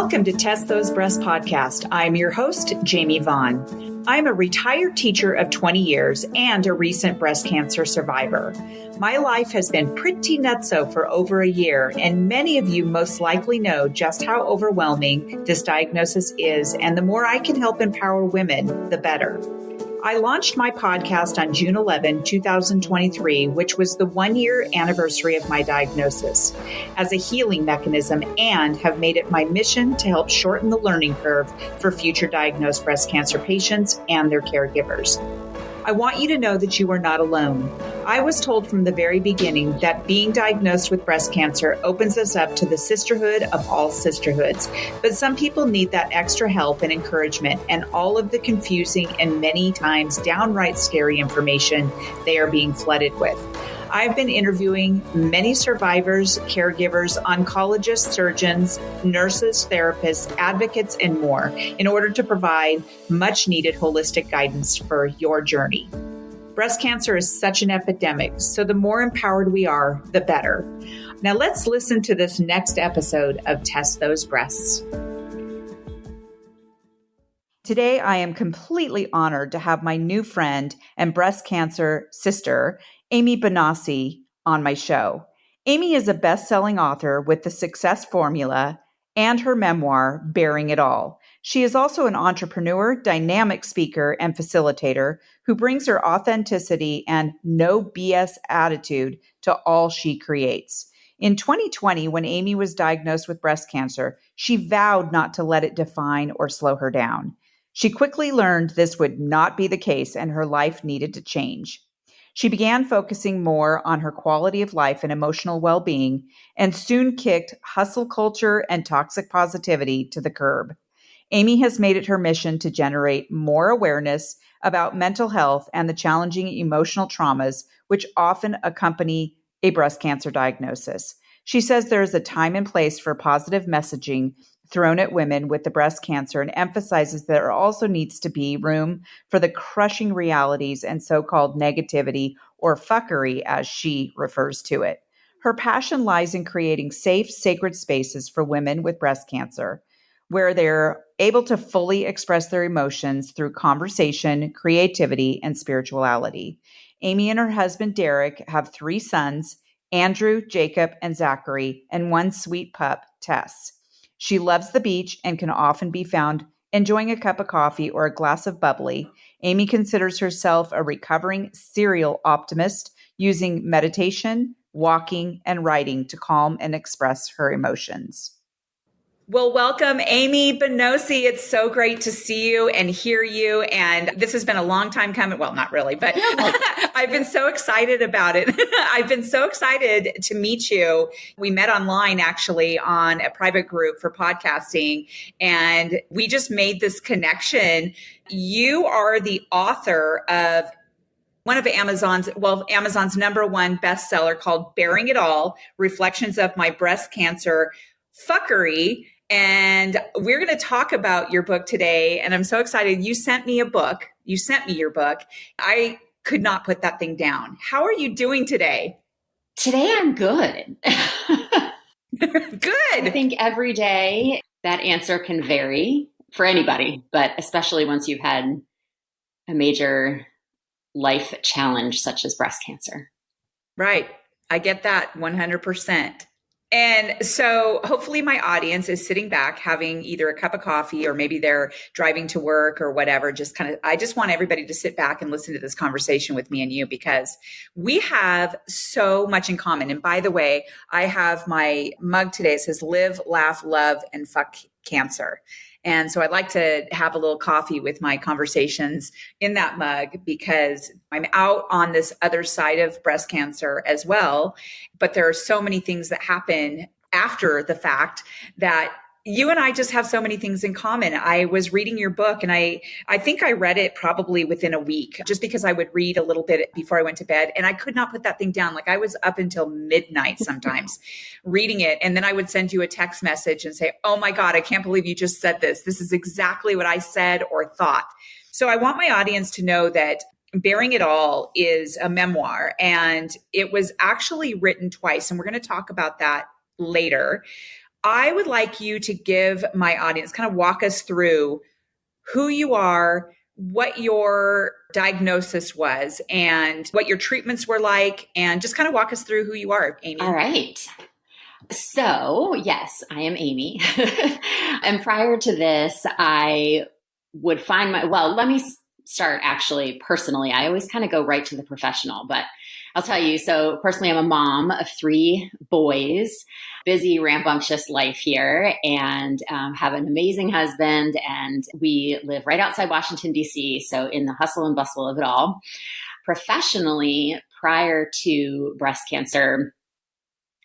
Welcome to Test Those Breasts podcast. I'm your host, Jamie Vaughn. I'm a retired teacher of 20 years and a recent breast cancer survivor. My life has been pretty nutso for over a year, and many of you most likely know just how overwhelming this diagnosis is, and the more I can help empower women, the better. I launched my podcast on June 11, 2023, which was the 1-year anniversary of my diagnosis, as a healing mechanism, and have made it my mission to help shorten the learning curve for future diagnosed breast cancer patients and their caregivers. I want you to know that you are not alone. I was told from the very beginning that being diagnosed with breast cancer opens us up to the sisterhood of all sisterhoods. But some people need that extra help and encouragement and all of the confusing and many times downright scary information they are being flooded with. I've been interviewing many survivors, caregivers, oncologists, surgeons, nurses, therapists, advocates, and more in order to provide much needed holistic guidance for your journey. Breast cancer is such an epidemic, so the more empowered we are, the better. Now let's listen to this next episode of Test Those Breasts. Today, I am completely honored to have my new friend and breast cancer sister, Amy Banocy, on my show. Amy is a best-selling author with The Success Formula and her memoir, Bearing It All. She is also an entrepreneur, dynamic speaker, and facilitator who brings her authenticity and no BS attitude to all she creates. In 2020, when Amy was diagnosed with breast cancer, she vowed not to let it define or slow her down. She quickly learned this would not be the case and her life needed to change. She began focusing more on her quality of life and emotional well-being and soon kicked hustle culture and toxic positivity to the curb. Amy has made it her mission to generate more awareness about mental health and the challenging emotional traumas which often accompany a breast cancer diagnosis. She says there is a time and place for positive messaging thrown at women with the breast cancer and emphasizes that there also needs to be room for the crushing realities and so-called negativity or fuckery, as she refers to it. Her passion lies in creating safe, sacred spaces for women with breast cancer, where they're able to fully express their emotions through conversation, creativity, and spirituality. Amy and her husband, Derek, have 3 sons, Andrew, Jacob, and Zachary, and 1 sweet pup, Tess. She loves the beach and can often be found enjoying a cup of coffee or a glass of bubbly. Amy considers herself a recovering serial optimist, using meditation, walking, and writing to calm and express her emotions. Well, welcome, Amy Banocy. It's so great to see you and hear you. And this has been a long time coming. Well, not really, but I've been so excited about it. I've been so excited to meet you. We met online, actually, on a private group for podcasting, and we just made this connection. You are the author of one of Amazon's #1 bestseller called Bearing It All, Reflections of My Breast Cancer Fuckery. And we're going to talk about your book today. And I'm so excited. You sent me a book. You sent me your book. I could not put that thing down. How are you doing today? Today, I'm good. Good. I think every day that answer can vary for anybody, but especially once you've had a major life challenge such as breast cancer. Right. I get that 100%. And so hopefully my audience is sitting back having either a cup of coffee or maybe they're driving to work or whatever. I just want everybody to sit back and listen to this conversation with me and you, because we have so much in common. And by the way, I have my mug today. It says live, laugh, love, and fuck cancer. And so I'd like to have a little coffee with my conversations in that mug, because I'm out on this other side of breast cancer as well. But there are so many things that happen after the fact that you and I just have so many things in common. I was reading your book and I think I read it probably within a week, just because I would read a little bit before I went to bed, and I could not put that thing down. Like I was up until midnight sometimes reading it. And then I would send you a text message and say, oh my God, I can't believe you just said this. This is exactly what I said or thought. So I want my audience to know that Bearing It All is a memoir, and it was actually written twice. And we're going to talk about that later. I would like you to give my audience, kind of walk us through who you are, what your diagnosis was, and what your treatments were like, and just kind of walk us through who you are, Amy. All right. So, yes, I am Amy. And prior to this, I would find let me start actually personally. I always kind of go right to the professional, but I'll tell you. So, personally, I'm a mom of 3 boys, busy, rambunctious life here, and have an amazing husband. And we live right outside Washington, D.C., so in the hustle and bustle of it all. Professionally, prior to breast cancer,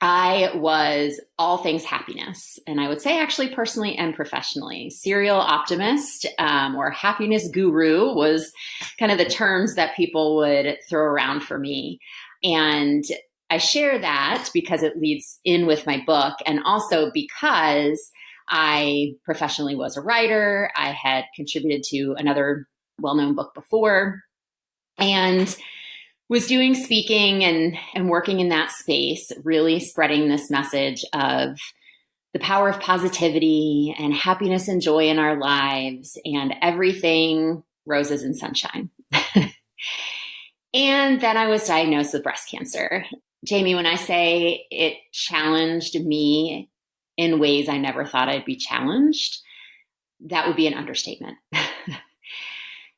I was all things happiness. And I would say actually personally and professionally, serial optimist or happiness guru was kind of the terms that people would throw around for me. And I share that because it leads in with my book, and also because I professionally was a writer. I had contributed to another well-known book before, and was doing speaking and working in that space, really spreading this message of the power of positivity and happiness and joy in our lives, and everything roses and sunshine. And then I was diagnosed with breast cancer. Jamie, when I say it challenged me in ways I never thought I'd be challenged, that would be an understatement.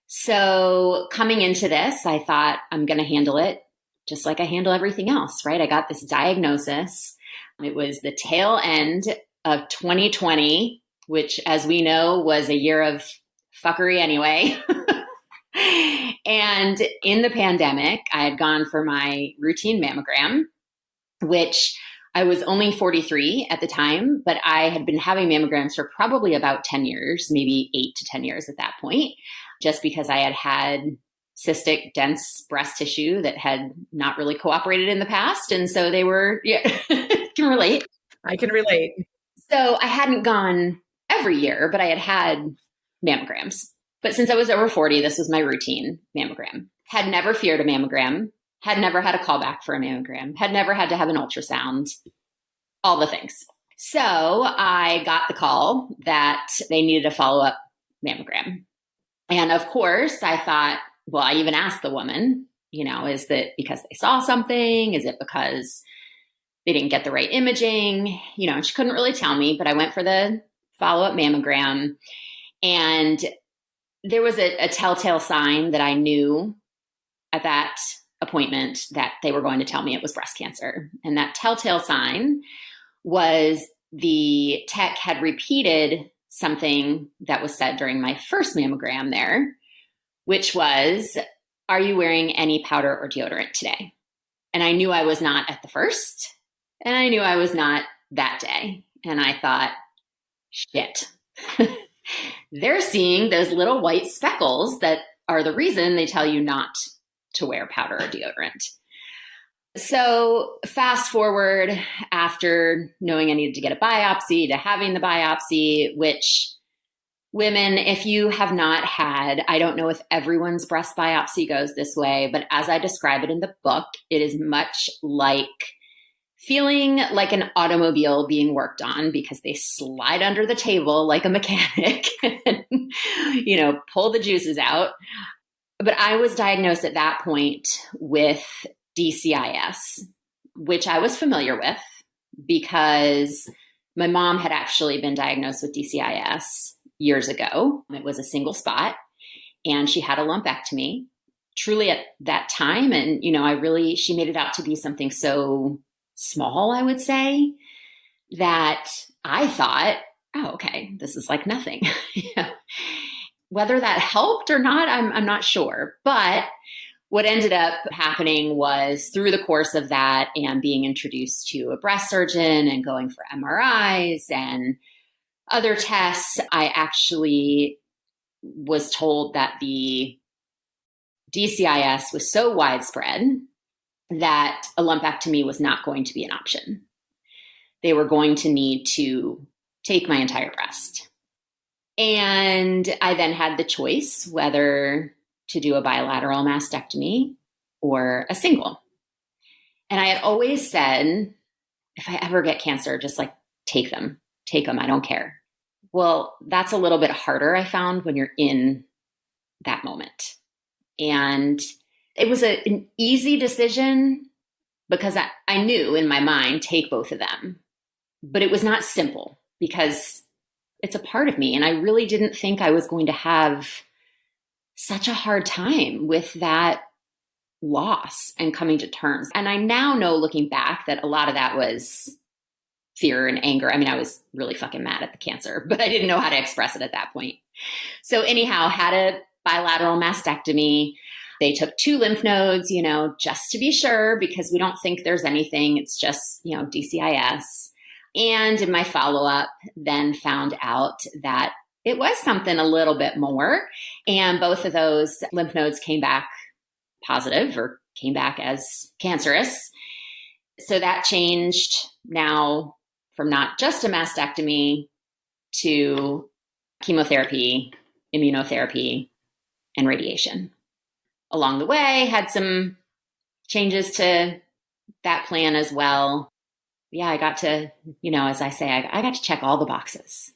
So coming into this, I thought I'm going to handle it just like I handle everything else, right? I got this diagnosis. It was the tail end of 2020, which, as we know, was a year of fuckery anyway. And in the pandemic, I had gone for my routine mammogram, which I was only 43 at the time, but I had been having mammograms for probably about 10 years, maybe 8 to 10 years at that point, just because I had had cystic, dense breast tissue that had not really cooperated in the past. And so they were, can relate. I can relate. So I hadn't gone every year, but I had had mammograms. But since I was over 40, this was my routine mammogram. Had never feared a mammogram, had never had a callback for a mammogram, had never had to have an ultrasound, all the things. So I got the call that they needed a follow-up mammogram. And of course, I thought, well, I even asked the woman, is that because they saw something? Is it because they didn't get the right imaging? And she couldn't really tell me, but I went for the follow-up mammogram. And there was a telltale sign that I knew at that appointment that they were going to tell me it was breast cancer. And that telltale sign was the tech had repeated something that was said during my first mammogram there, which was, "Are you wearing any powder or deodorant today?" And I knew I was not at the first, and I knew I was not that day. And I thought, shit. They're seeing those little white speckles that are the reason they tell you not to wear powder or deodorant. So fast forward, after knowing I needed to get a biopsy, to having the biopsy, which women, if you have not had, I don't know if everyone's breast biopsy goes this way, but as I describe it in the book, it is much like feeling like an automobile being worked on, because they slide under the table like a mechanic and, pull the juices out. But I was diagnosed at that point with DCIS, which I was familiar with because my mom had actually been diagnosed with DCIS years ago. It was a single spot, and she had a lumpectomy truly at that time. And, she made it out to be something so small, I would say, that I thought, oh, okay, this is like nothing. Whether that helped or not, I'm not sure. But what ended up happening was, through the course of that and being introduced to a breast surgeon and going for MRIs and other tests, I actually was told that the DCIS was so widespread that a lumpectomy was not going to be an option. They were going to need to take my entire breast. And I then had the choice whether to do a bilateral mastectomy or a single. And I had always said, if I ever get cancer, just take them. take them. I don't care. Well, that's a little bit harder, I found, when you're in that moment. And it was an easy decision because I knew in my mind, take both of them. But it was not simple because it's a part of me. And I really didn't think I was going to have such a hard time with that loss and coming to terms. And I now know, looking back, that a lot of that was fear and anger. I mean, I was really fucking mad at the cancer, but I didn't know how to express it at that point. So anyhow, had a bilateral mastectomy. They took 2 lymph nodes, just to be sure, because we don't think there's anything. It's just, DCIS. And in my follow-up, then found out that it was something a little bit more. And both of those lymph nodes came back positive, or came back as cancerous. So that changed now from not just a mastectomy to chemotherapy, immunotherapy, and radiation. Along the way, had some changes to that plan as well. Yeah, I got to, as I say, I got to check all the boxes.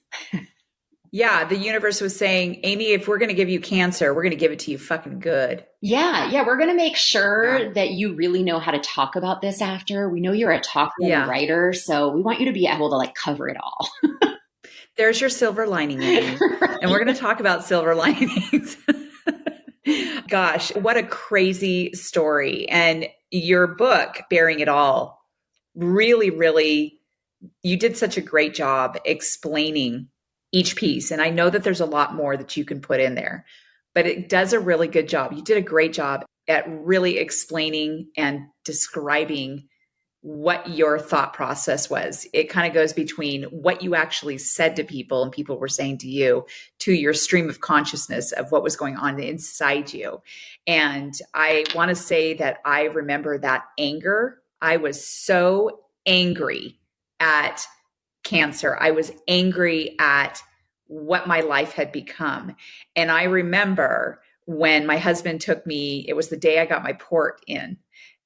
Yeah, the universe was saying, Amy, if we're going to give you cancer, we're going to give it to you fucking good. Yeah, we're going to make sure that you really know how to talk about this after. We know you're a talker and a writer, so we want you to be able to cover it all. There's your silver lining, Amy. Right. And we're going to talk about silver linings. Gosh, what a crazy story. And your book, Bearing It All, really, really, you did such a great job explaining each piece. And I know that there's a lot more that you can put in there, but it does a really good job. You did a great job at really explaining and describing what your thought process was. It kind of goes between what you actually said to people and people were saying to you, to your stream of consciousness of what was going on inside you. And I want to say that I remember that anger. I was so angry at cancer. I was angry at what my life had become. And I remember when my husband took me, it was the day I got my port in.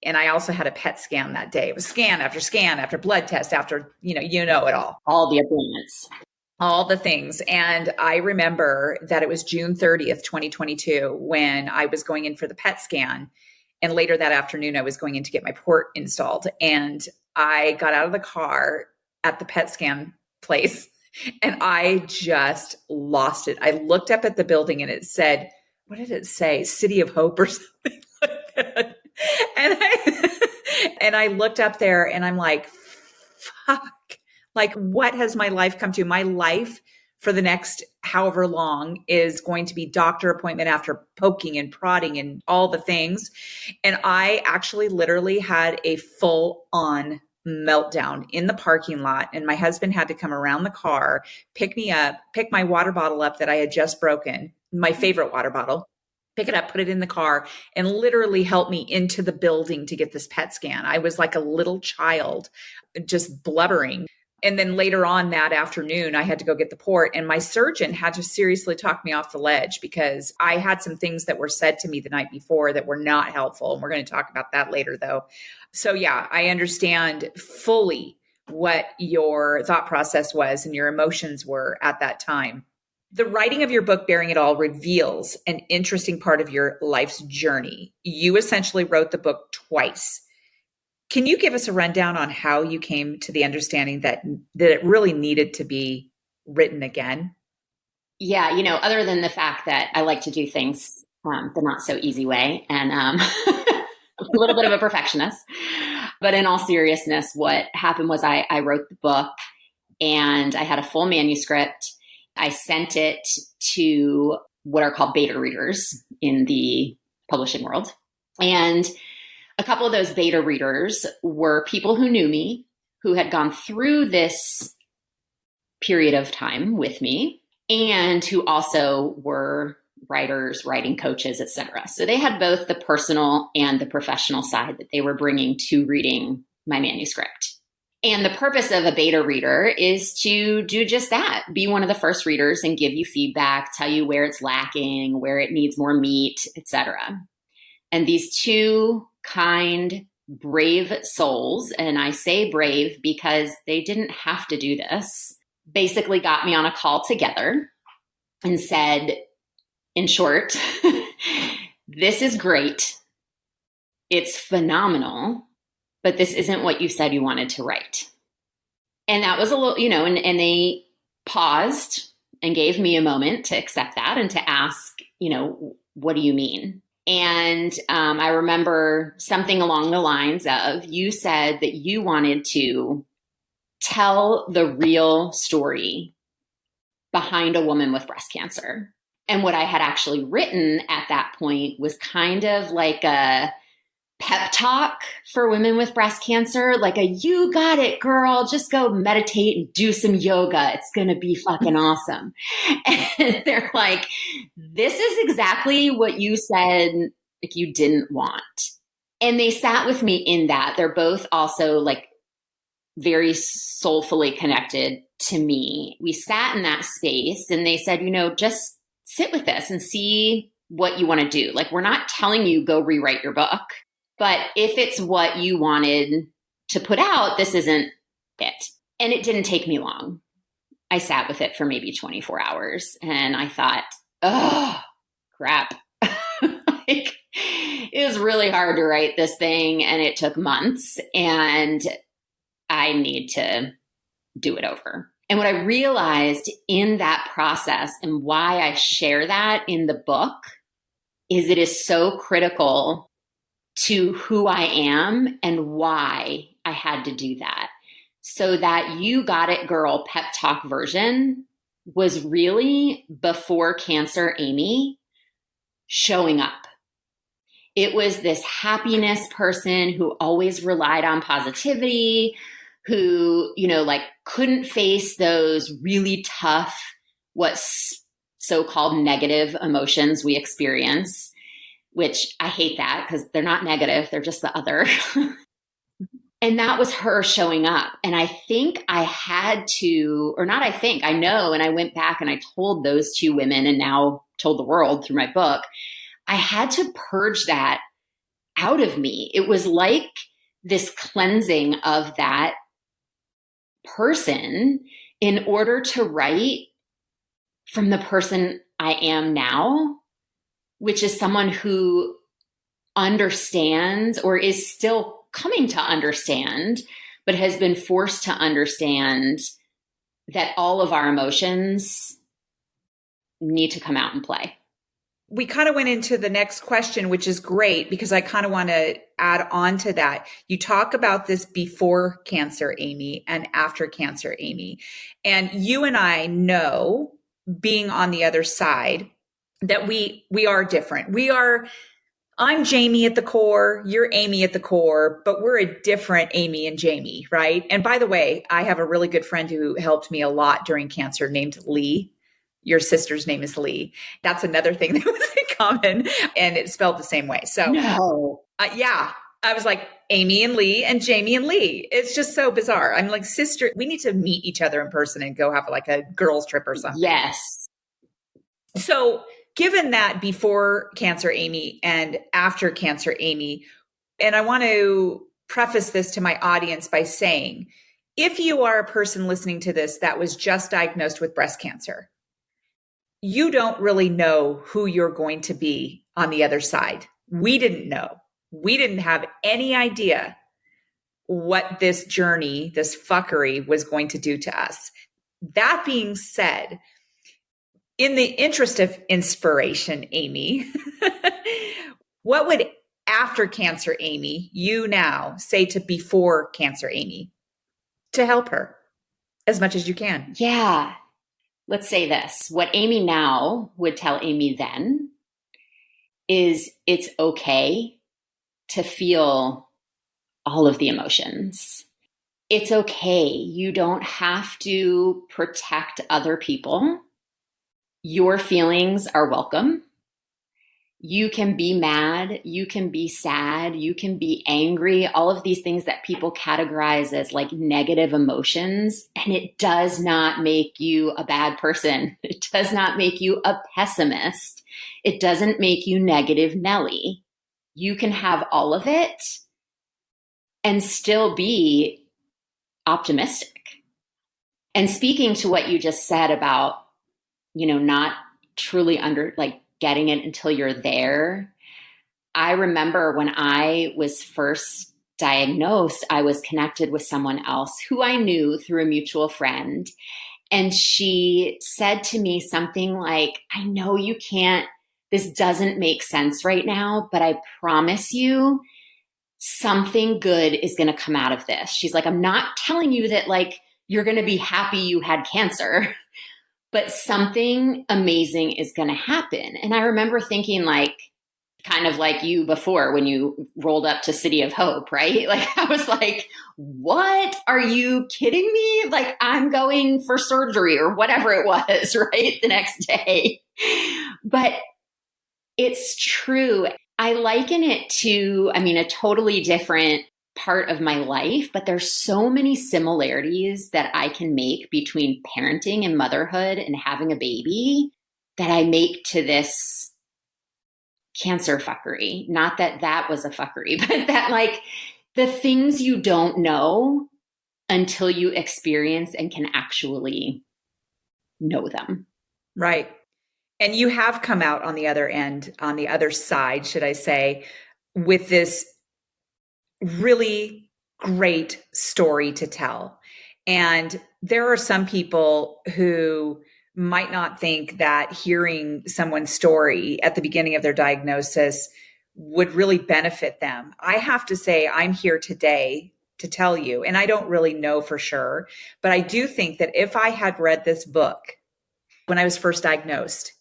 And I also had a PET scan that day. It was scan after blood test, after, it all. All the appointments. All the things. And I remember that it was June 30th, 2022, when I was going in for the PET scan. And later that afternoon, I was going in to get my port installed. And I got out of the car at the PET scan place and I just lost it. I looked up at the building and it said, what did it say? City of Hope or something like that. And I looked up there and I'm like, fuck, what has my life come to? My life for the next however long is going to be doctor appointment after poking and prodding and all the things. And I actually literally had a full on meltdown in the parking lot. And my husband had to come around the car, pick me up, pick my water bottle up that I had just broken, my favorite water bottle, pick it up, put it in the car, and literally help me into the building to get this PET scan. I was like a little child, just blubbering. And then later on that afternoon, I had to go get the port, and my surgeon had to seriously talk me off the ledge because I had some things that were said to me the night before that were not helpful. And we're going to talk about that later, though. So yeah, I understand fully what your thought process was and your emotions were at that time. The writing of your book, Bearing It All, reveals an interesting part of your life's journey. You essentially wrote the book twice. Can you give us a rundown on how you came to the understanding that it really needed to be written again? Yeah, other than the fact that I like to do things the not so easy way, and I'm a little bit of a perfectionist. But in all seriousness, what happened was I wrote the book and I had a full manuscript. I sent it to what are called beta readers in the publishing world. And a couple of those beta readers were people who knew me, who had gone through this period of time with me, and who also were writers, writing coaches, etc. So they had both the personal and the professional side that they were bringing to reading my manuscript. And the purpose of a beta reader is to do just that, be one of the first readers and give you feedback, tell you where it's lacking, where it needs more meat, etc. And these two kind, brave souls, and I say brave because they didn't have to do this. basically got me on a call together and said, in short, this is great. It's phenomenal, but this isn't what you said you wanted to write. And that was a little, and they paused and gave me a moment to accept that and to ask, what do you mean? And I remember something along the lines of, you said that you wanted to tell the real story behind a woman with breast cancer. And what I had actually written at that point was kind of like a pep talk for women with breast cancer, like you got it, girl, just go meditate and do some yoga. It's going to be fucking awesome. And they're like, this is exactly what you said like you didn't want. And they sat with me in that. They're both also like very soulfully connected to me. We sat in that space and they said, just sit with this and see what you want to do. Like, we're not telling you go rewrite your book. But if it's what you wanted to put out, this isn't it. And it didn't take me long. I sat with it for maybe 24 hours and I thought, oh, crap. Like, it was really hard to write this thing and it took months and I need to do it over. And what I realized in that process and why I share that in the book is it is so critical to who I am and why I had to do that. So that you got it, girl pep talk version was really before cancer Amy showing up. It was this happiness person who always relied on positivity, who, couldn't face those really tough, what's so-called negative emotions we experience, which I hate that because they're not negative. They're just the other. And that was her showing up. And I think I had to, or not I think, I know. And I went back and I told those two women and now told the world through my book, I had to purge that out of me. It was like this cleansing of that person in order to write from the person I am now, which is someone who understands or is still coming to understand, but has been forced to understand that all of our emotions need to come out and play. We kind of went into the next question, which is great because I kind of want to add on to that. You talk about this before cancer, Amy, and after cancer, Amy. And you and I know, being on the other side, that we are different. I'm Jamie at the core, you're Amy at the core, but we're a different Amy and Jamie, right? And by the way, I have a really good friend who helped me a lot during cancer named Lee. Your sister's name is Lee. That's another thing that was in common, and it's spelled the same way. So, no. Yeah, I was like Amy and Lee and Jamie and Lee. It's just so bizarre. I'm like, sister, we need to meet each other in person and go have like a girls trip or something. Yes. So, given that before cancer Amy and after cancer Amy, and I want to preface this to my audience by saying, if you are a person listening to this that was just diagnosed with breast cancer, you don't really know who you're going to be on the other side. We didn't know. We didn't have any idea what this journey, this fuckery was going to do to us. That being said, in the interest of inspiration, Amy, what would after cancer Amy, you now, say to before cancer Amy to help her as much as you can? Yeah. Let's say this. What Amy now would tell Amy then is it's okay to feel all of the emotions. It's okay. You don't have to protect other people. Your feelings are welcome. You can be mad, you can be sad, you can be angry, all of these things that people categorize as like negative emotions. And it does not make you a bad person. It does not make you a pessimist. It doesn't make you negative Nelly. You can have all of it and still be optimistic. And speaking to what you just said about, not truly getting it until you're there. I remember when I was first diagnosed, I was connected with someone else who I knew through a mutual friend. And she said to me something like, I know you can't, this doesn't make sense right now, but I promise you something good is going to come out of this. She's like, I'm not telling you that you're going to be happy you had cancer, but something amazing is going to happen. And I remember thinking kind of like you before when you rolled up to City of Hope, right? I was like, what? Are you kidding me? I'm going for surgery or whatever it was, right? The next day. But it's true. I liken it to, a totally different part of my life, but there's so many similarities that I can make between parenting and motherhood and having a baby that I make to this cancer fuckery. Not that that was a fuckery, but that the things you don't know until you experience and can actually know them. Right. And you have come out on the other end, on the other side, should I say, with this really great story to tell. And there are some people who might not think that hearing someone's story at the beginning of their diagnosis would really benefit them. I have to say, I'm here today to tell you, and I don't really know for sure, but I do think that if I had read this book when I was first diagnosed,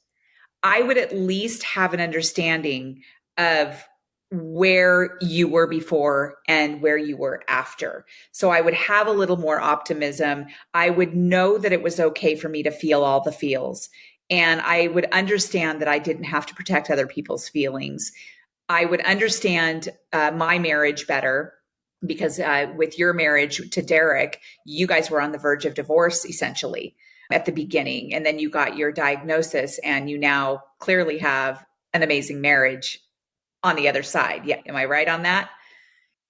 I would at least have an understanding of where you were before and where you were after. So I would have a little more optimism. I would know that it was okay for me to feel all the feels. And I would understand that I didn't have to protect other people's feelings. I would understand my marriage better because with your marriage to Derek, you guys were on the verge of divorce essentially at the beginning. And then you got your diagnosis and you now clearly have an amazing marriage on the other side. Yeah. Am I right on that?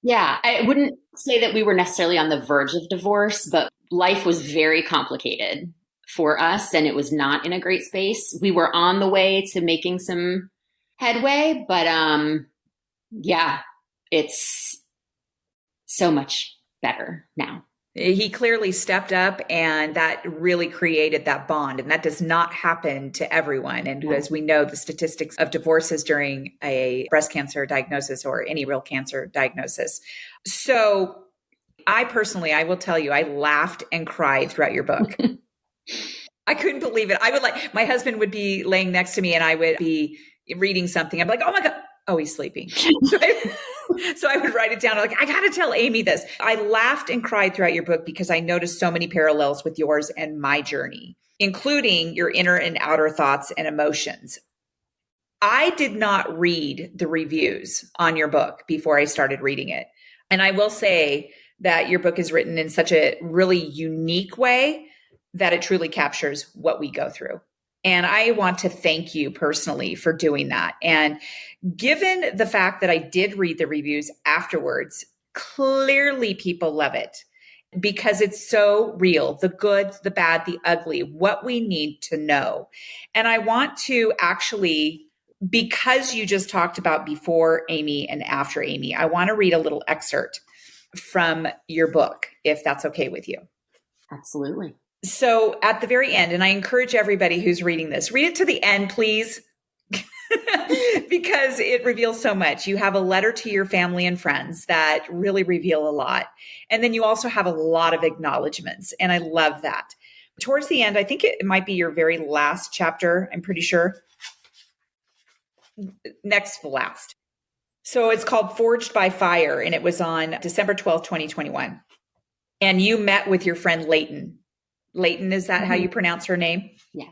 Yeah. I wouldn't say that we were necessarily on the verge of divorce, but life was very complicated for us and it was not in a great space. We were on the way to making some headway, but yeah, it's so much better now. He clearly stepped up and that really created that bond. And that does not happen to everyone. And as we know, the statistics of divorces during a breast cancer diagnosis or any real cancer diagnosis. So I personally, I will tell you, I laughed and cried throughout your book. I couldn't believe it. I would my husband would be laying next to me and I would be reading something. I'm like, oh my God. Oh, he's sleeping. So I would write it down. I'm like, I got to tell Amy this. I laughed and cried throughout your book because I noticed so many parallels with yours and my journey, including your inner and outer thoughts and emotions. I did not read the reviews on your book before I started reading it. And I will say that your book is written in such a really unique way that it truly captures what we go through. And I want to thank you personally for doing that. And given the fact that I did read the reviews afterwards, clearly people love it because it's so real, the good, the bad, the ugly, what we need to know. And I want to actually, because you just talked about before Amy and after Amy, I want to read a little excerpt from your book, if that's okay with you. Absolutely. So at the very end, and I encourage everybody who's reading this, read it to the end, please, because it reveals so much. You have a letter to your family and friends that really reveal a lot. And then you also have a lot of acknowledgments. And I love that. Towards the end, I think it might be your very last chapter. I'm pretty sure. Next to last. So it's called Forged by Fire. And it was on December 12th, 2021. And you met with your friend Leighton. Leighton, is that how you pronounce her name? Yeah.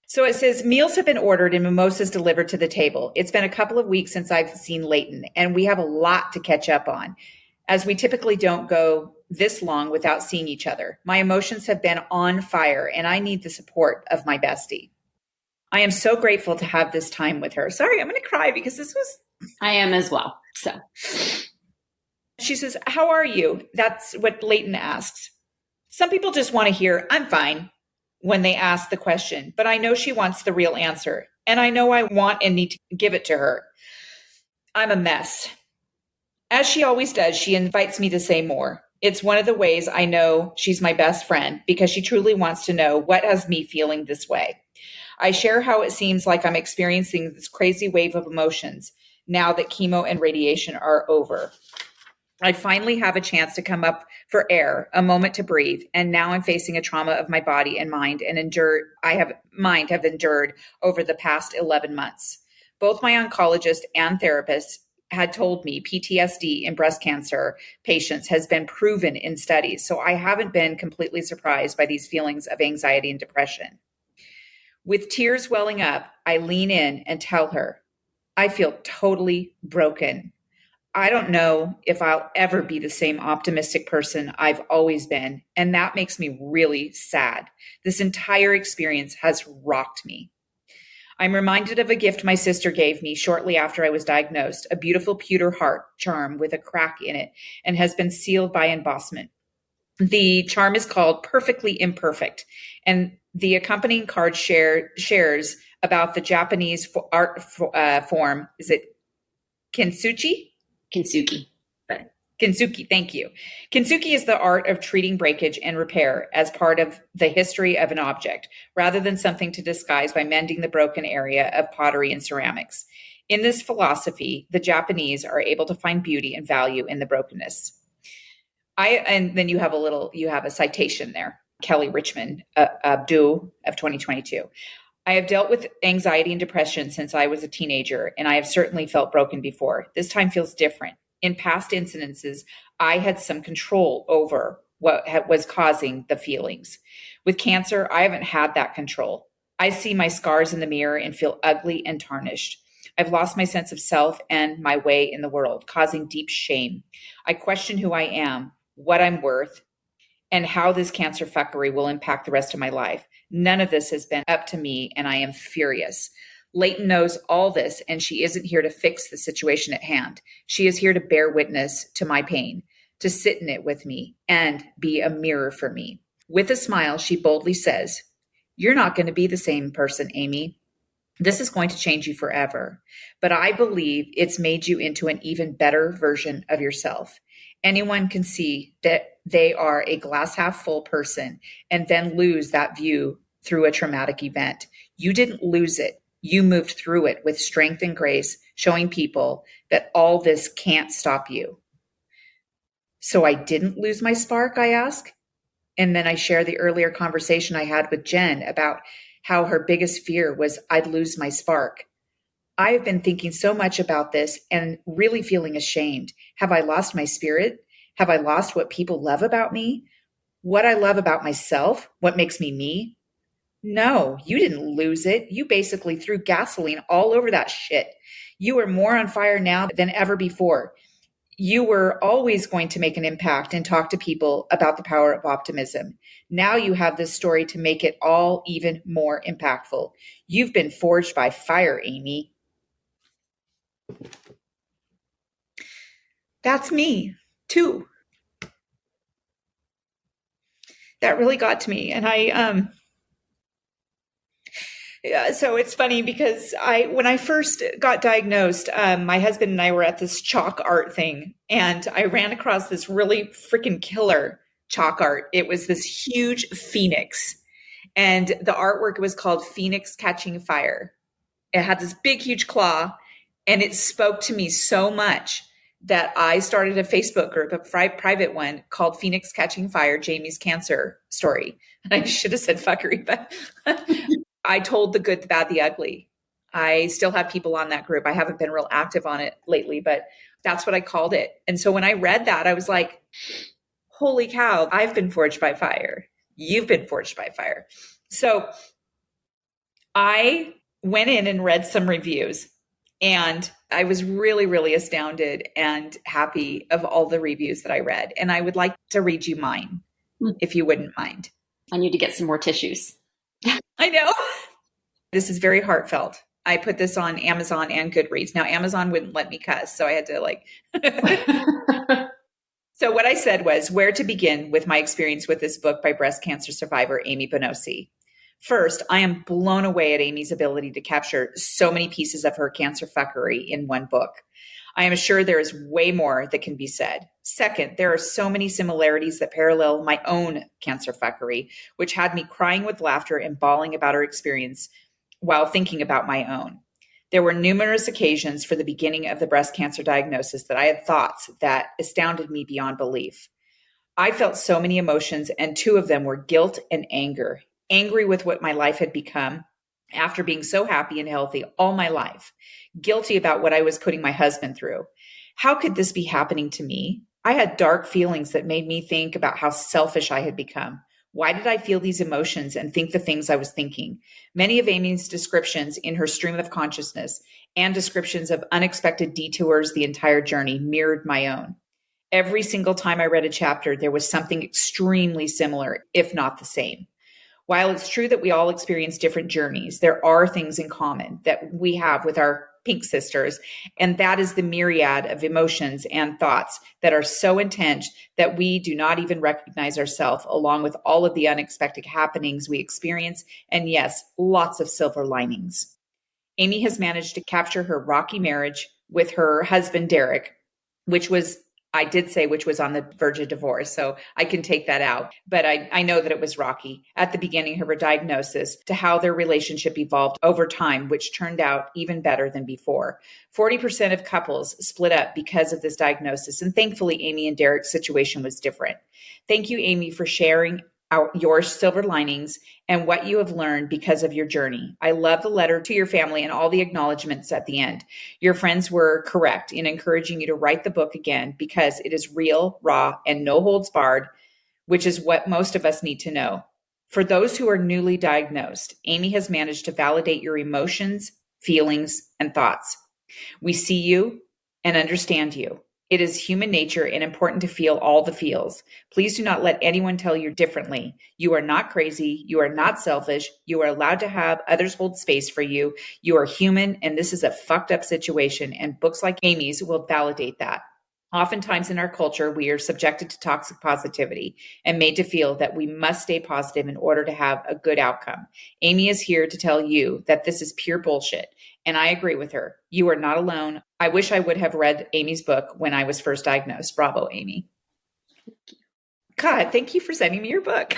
So it says, meals have been ordered and mimosas delivered to the table. It's been a couple of weeks since I've seen Leighton, and we have a lot to catch up on, as we typically don't go this long without seeing each other. My emotions have been on fire, and I need the support of my bestie. I am so grateful to have this time with her. Sorry, I'm going to cry because this was... I am as well. So she says, how are you? That's what Leighton asks. Some people just want to hear, I'm fine, when they ask the question, but I know she wants the real answer. And I know I want and need to give it to her. I'm a mess. As she always does, she invites me to say more. It's one of the ways I know she's my best friend because she truly wants to know what has me feeling this way. I share how it seems like I'm experiencing this crazy wave of emotions now that chemo and radiation are over. I finally have a chance to come up for air, a moment to breathe, and now I'm facing a trauma of my body and mind and have endured over the past 11 months. Both my oncologist and therapist had told me PTSD in breast cancer patients has been proven in studies, so I haven't been completely surprised by these feelings of anxiety and depression. With tears welling up, I lean in and tell her, I feel totally broken. I don't know if I'll ever be the same optimistic person I've always been, and that makes me really sad. This entire experience has rocked me. I'm reminded of a gift my sister gave me shortly after I was diagnosed, a beautiful pewter heart charm with a crack in it and has been sealed by embossment. The charm is called Perfectly Imperfect, and the accompanying card shares about the Japanese art form. Is it kintsugi? Kintsugi. Kintsugi, thank you. Kintsugi is the art of treating breakage and repair as part of the history of an object, rather than something to disguise by mending the broken area of pottery and ceramics. In this philosophy, the Japanese are able to find beauty and value in the brokenness. And then you have a citation there, Kelly Richmond, Abdu of 2022. I have dealt with anxiety and depression since I was a teenager, and I have certainly felt broken before. This time feels different. In past incidences, I had some control over what was causing the feelings. With cancer, I haven't had that control. I see my scars in the mirror and feel ugly and tarnished. I've lost my sense of self and my way in the world, causing deep shame. I question who I am, what I'm worth, and how this cancer fuckery will impact the rest of my life. None of this has been up to me, and I am furious. Leighton knows all this, and she isn't here to fix the situation at hand. She is here to bear witness to my pain, to sit in it with me, and be a mirror for me. With a smile, she boldly says, "You're not going to be the same person, Amy. This is going to change you forever. But I believe it's made you into an even better version of yourself. Anyone can see that they are a glass half full person and then lose that view through a traumatic event. You didn't lose it. You moved through it with strength and grace, showing people that all this can't stop you." So I didn't lose my spark, I ask. And then I share the earlier conversation I had with Jen about how her biggest fear was I'd lose my spark. I've been thinking so much about this and really feeling ashamed. Have I lost my spirit? Have I lost what people love about me? What I love about myself? What makes me me? No, you didn't lose it. You basically threw gasoline all over that shit. You are more on fire now than ever before. You were always going to make an impact and talk to people about the power of optimism. Now you have this story to make it all even more impactful. You've been forged by fire, Amy. That's me, too. That really got to me. And so it's funny because when I first got diagnosed, my husband and I were at this chalk art thing, and I ran across this really freaking killer chalk art. It was this huge phoenix, and the artwork was called Phoenix Catching Fire. It had this big, huge claw, and it spoke to me so much that I started a Facebook group, a private one called Phoenix Catching Fire, Jamie's Cancer Story. And I should have said fuckery, but I told the good, the bad, the ugly. I still have people on that group. I haven't been real active on it lately, but that's what I called it. And so when I read that, I was like, holy cow, I've been forged by fire. You've been forged by fire. So I went in and read some reviews, and I was really, really astounded and happy of all the reviews that I read. And I would like to read you mine, if you wouldn't mind. I need to get some more tissues. I know. This is very heartfelt. I put this on Amazon and Goodreads. Now, Amazon wouldn't let me cuss, so I had to So what I said was where to begin with my experience with this book by breast cancer survivor Amy Banocy. First, I am blown away at Amy's ability to capture so many pieces of her cancer fuckery in one book. I am sure there is way more that can be said. Second, there are so many similarities that parallel my own cancer fuckery, which had me crying with laughter and bawling about her experience while thinking about my own. There were numerous occasions for the beginning of the breast cancer diagnosis that I had thoughts that astounded me beyond belief. I felt so many emotions, and two of them were guilt and anger. Angry with what my life had become after being so happy and healthy all my life. Guilty about what I was putting my husband through. How could this be happening to me? I had dark feelings that made me think about how selfish I had become. Why did I feel these emotions and think the things I was thinking? Many of Amy's descriptions in her stream of consciousness and descriptions of unexpected detours the entire journey mirrored my own. Every single time I read a chapter, there was something extremely similar, if not the same. While it's true that we all experience different journeys, there are things in common that we have with our pink sisters, and that is the myriad of emotions and thoughts that are so intense that we do not even recognize ourselves, along with all of the unexpected happenings we experience, and yes, lots of silver linings. Amy has managed to capture her rocky marriage with her husband, Derek, which was on the verge of divorce. So I can take that out. But I know that it was rocky at the beginning of her diagnosis to how their relationship evolved over time, which turned out even better than before. 40% of couples split up because of this diagnosis. And thankfully, Amy and Derek's situation was different. Thank you, Amy, for sharing your silver linings and what you have learned because of your journey. I love the letter to your family and all the acknowledgments at the end. Your friends were correct in encouraging you to write the book again because it is real, raw, and no holds barred, which is what most of us need to know. For those who are newly diagnosed, Amy has managed to validate your emotions, feelings, and thoughts. We see you and understand you. It is human nature and important to feel all the feels. Please do not let anyone tell you differently. You are not crazy. You are not selfish. You are allowed to have others hold space for you. You are human, and this is a fucked up situation, and books like Amy's will validate that. Oftentimes in our culture, we are subjected to toxic positivity and made to feel that we must stay positive in order to have a good outcome. Amy is here to tell you that this is pure bullshit. And I agree with her. You are not alone. I wish I would have read Amy's book when I was first diagnosed. Bravo, Amy. God, thank you for sending me your book.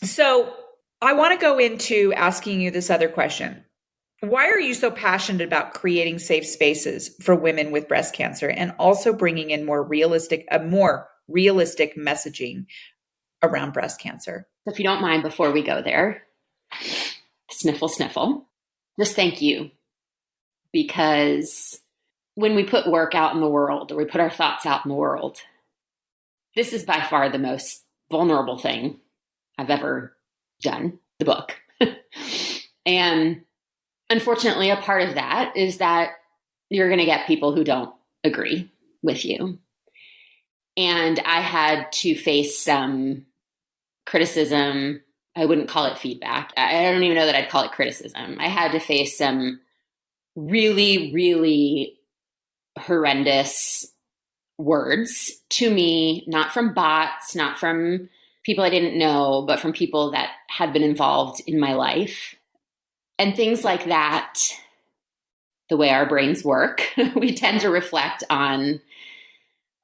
So I want to go into asking you this other question. Why are you so passionate about creating safe spaces for women with breast cancer and also bringing in more realistic messaging around breast cancer? So if you don't mind, before we go there, sniffle, sniffle. Just thank you. Because when we put work out in the world or we put our thoughts out in the world, this is by far the most vulnerable thing I've ever done, the book. And unfortunately, a part of that is that you're going to get people who don't agree with you. And I had to face some criticism. I wouldn't call it feedback. I don't even know that I'd call it criticism. I had to face some really, really horrendous words to me, not from bots, not from people I didn't know, but from people that had been involved in my life. And things like that, the way our brains work, we tend to reflect on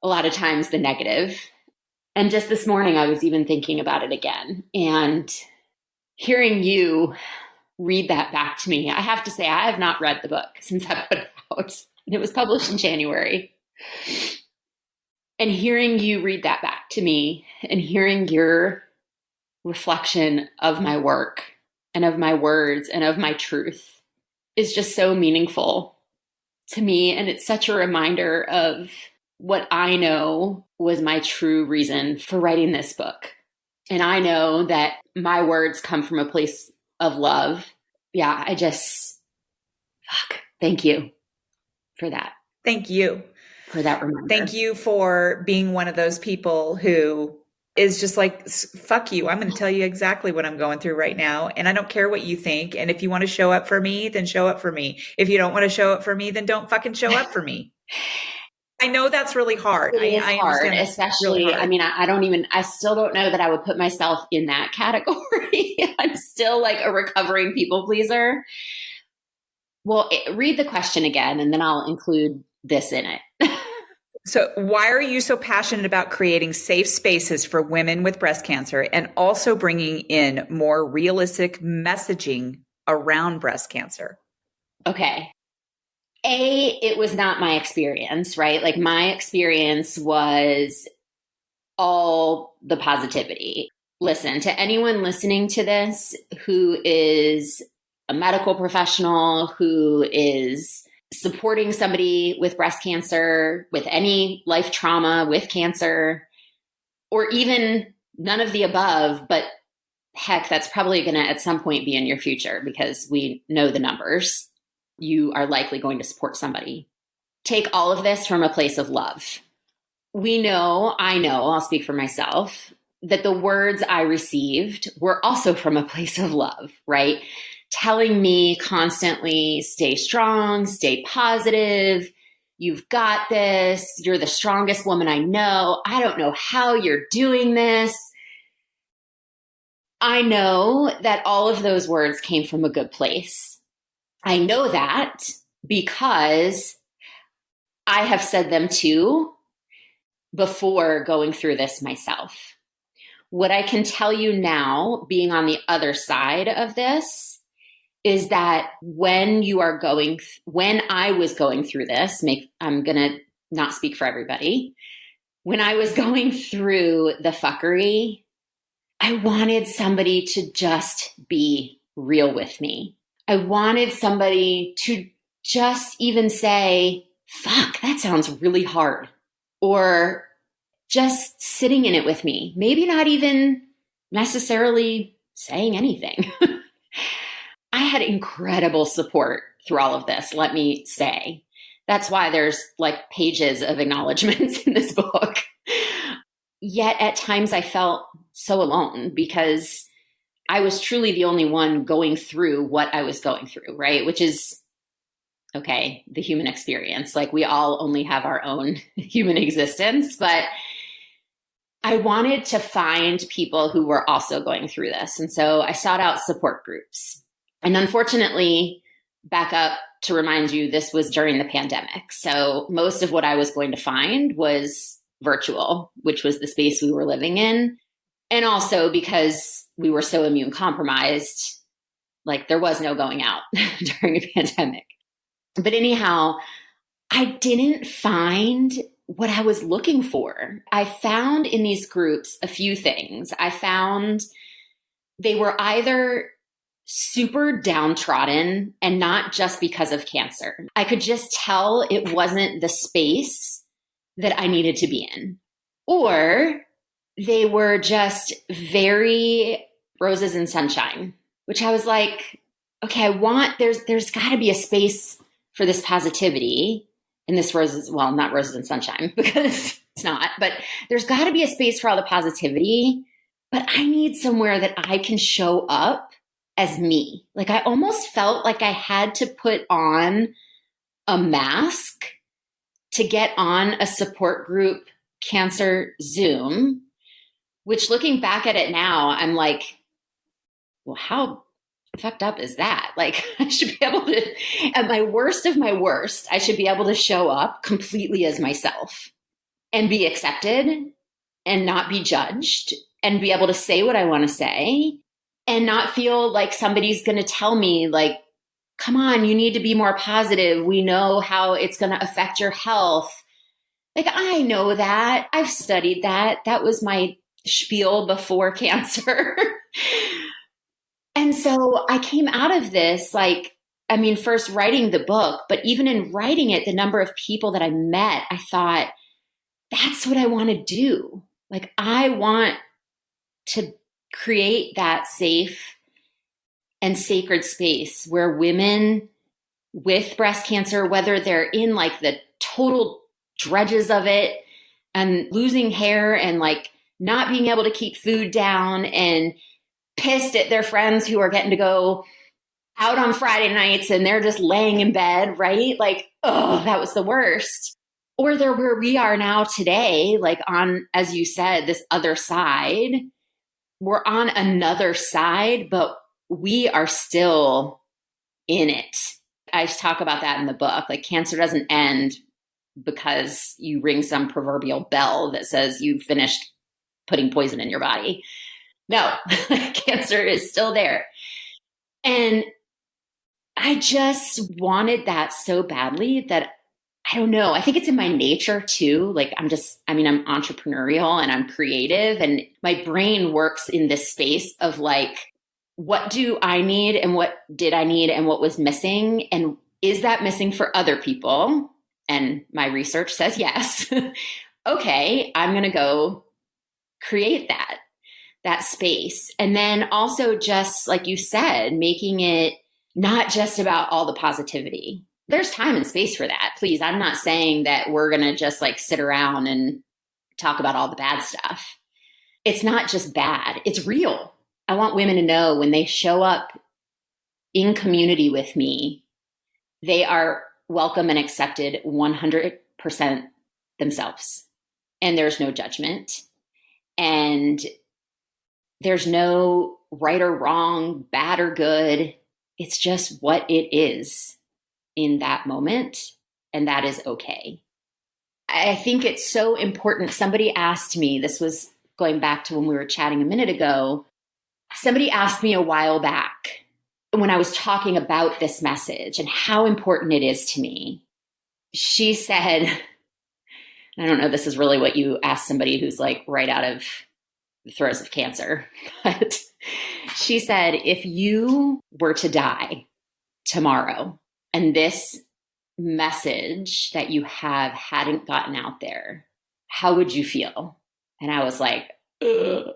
a lot of times the negative. And just this morning, I was even thinking about it again. And hearing you read that back to me, I have to say, I have not read the book since I put it out. And it was published in January. And hearing you read that back to me and hearing your reflection of my work and of my words and of my truth is just so meaningful to me. And it's such a reminder of what I know was my true reason for writing this book. And I know that my words come from a place of love. Yeah, thank you for that. Thank you. For that reminder. Thank you for being one of those people who is just like, fuck you. I'm going to tell you exactly what I'm going through right now. And I don't care what you think. And if you want to show up for me, then show up for me. If you don't want to show up for me, then don't fucking show up for me. I know that's really hard. It is I hard, understand that's really especially, hard. I still don't know that I would put myself in that category. I'm still like a recovering people pleaser. Well, read the question again, and then I'll include this in it. So, why are you so passionate about creating safe spaces for women with breast cancer and also bringing in more realistic messaging around breast cancer? Okay. It was not my experience, right? Like my experience was all the positivity. Listen, to anyone listening to this who is a medical professional, who is supporting somebody with breast cancer, with any life trauma, with cancer, or even none of the above, but heck, that's probably going to at some point be in your future because we know the numbers. You are likely going to support somebody. Take all of this from a place of love. I know, I'll speak for myself, that the words I received were also from a place of love, right? Telling me constantly, stay strong, stay positive. You've got this. You're the strongest woman I know. I don't know how you're doing this. I know that all of those words came from a good place. I know that because I have said them too before going through this myself. What I can tell you now, being on the other side of this, is that when I was going through this, I'm going to not speak for everybody. When I was going through the fuckery, I wanted somebody to just be real with me. I wanted somebody to just even say, fuck, that sounds really hard. Or just sitting in it with me, maybe not even necessarily saying anything. I had incredible support through all of this, let me say. That's why there's like pages of acknowledgments in this book. Yet at times I felt so alone because I was truly the only one going through what I was going through, right? Which is, okay, the human experience. Like we all only have our own human existence, but I wanted to find people who were also going through this. And so I sought out support groups. And unfortunately, back up to remind you, this was during the pandemic. So most of what I was going to find was virtual, which was the space we were living in. And also because we were so immune compromised, like there was no going out during a pandemic. But anyhow, I didn't find what I was looking for. I found in these groups a few things. I found they were either super downtrodden and not just because of cancer. I could just tell it wasn't the space that I needed to be in. Or they were just very roses and sunshine, which I was like, okay, there's got to be a space for this positivity in this not roses and sunshine because it's not, but there's got to be a space for all the positivity, but I need somewhere that I can show up as me. Like I almost felt like I had to put on a mask to get on a support group cancer Zoom, which looking back at it now, I'm like, well, how fucked up is that? Like I should be able to, at my worst of my worst, I should be able to show up completely as myself and be accepted and not be judged and be able to say what I want to say and not feel like somebody's going to tell me like, come on, you need to be more positive. We know how it's going to affect your health. Like, I know that. I've studied that. That was my spiel before cancer. And so I came out of this, first writing the book, but even in writing it, the number of people that I met, I thought, that's what I want to do. Like, I want to create that safe and sacred space where women with breast cancer, whether they're in like the total dredges of it and losing hair and like not being able to keep food down and pissed at their friends who are getting to go out on Friday nights and they're just laying in bed, right? Like, oh, that was the worst. or they're where we are now today, like on, as you said, this other side. We're on another side, but we are still in it. I talk about that in the book. Like, cancer doesn't end because you ring some proverbial bell that says you finished putting poison in your body. No, cancer is still there. And I just wanted that so badly that, I don't know, I think it's in my nature too. Like, I'm entrepreneurial and I'm creative, and my brain works in this space of like, what do I need and what did I need and what was missing? And is that missing for other people? And my research says yes. Okay, I'm going to go create that space. And then also, just like you said, making it not just about all the positivity. There's time and space for that. Please, I'm not saying that we're going to just like sit around and talk about all the bad stuff. It's not just bad. It's real. I want women to know when they show up in community with me, they are welcome and accepted 100% themselves. And there's no judgment. And there's no right or wrong, bad or good. It's just what it is in that moment. And that is okay. I think it's so important. Somebody asked me, this was going back to when we were chatting a minute ago. Somebody asked me a while back when I was talking about this message and how important it is to me. She said, I don't know, this is really what you ask somebody who's like right out of the throes of cancer. But she said, if you were to die tomorrow and this message that you have hadn't gotten out there, how would you feel? And I was like, ugh.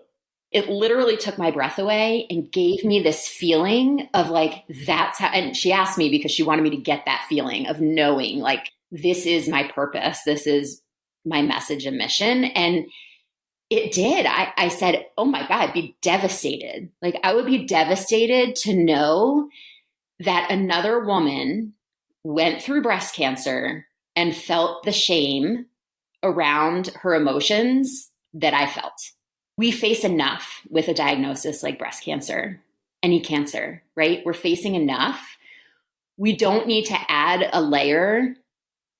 It literally took my breath away and gave me this feeling of like, that's how, and she asked me because she wanted me to get that feeling of knowing like, this is my purpose. This is my message and mission. And it did. I said, oh my God, I'd be devastated. Like, I would be devastated to know that another woman went through breast cancer and felt the shame around her emotions that I felt. We face enough with a diagnosis like breast cancer, any cancer, right? We're facing enough. We don't need to add a layer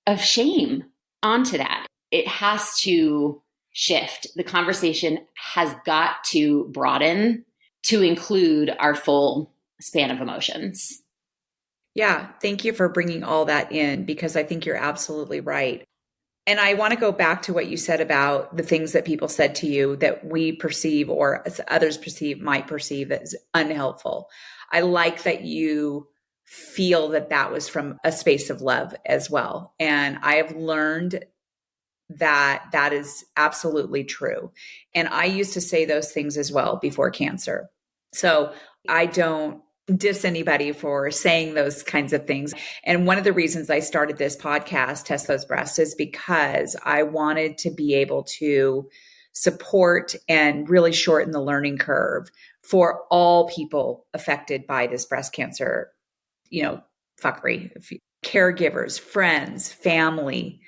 of shame onto that. It has to shift. The conversation has got to broaden to include our full span of emotions. Yeah, thank you for bringing all that in, because I think you're absolutely right. And I want to go back to what you said about the things that people said to you that we perceive or others might perceive as unhelpful. I like that you feel that that was from a space of love as well. And I have learned that that is absolutely true. And I used to say those things as well before cancer. So I don't diss anybody for saying those kinds of things. And one of the reasons I started this podcast, Test Those Breasts, is because I wanted to be able to support and really shorten the learning curve for all people affected by this breast cancer, fuckery, caregivers, friends, family,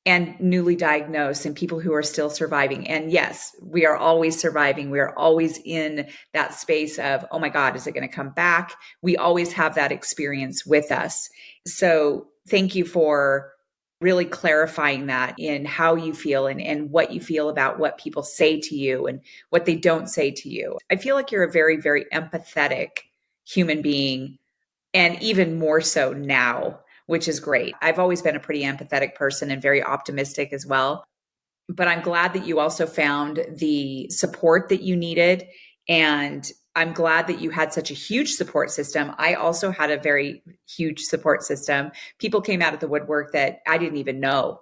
and newly diagnosed and people who are still surviving. And yes, we are always surviving. We are always in that space of, oh my God, is it going to come back? We always have that experience with us. So thank you for really clarifying that in how you feel and what you feel about what people say to you and what they don't say to you. I feel like you're a very, very empathetic human being, and even more so now, which is great. I've always been a pretty empathetic person and very optimistic as well. But I'm glad that you also found the support that you needed. And I'm glad that you had such a huge support system. I also had a very huge support system. People came out of the woodwork that I didn't even know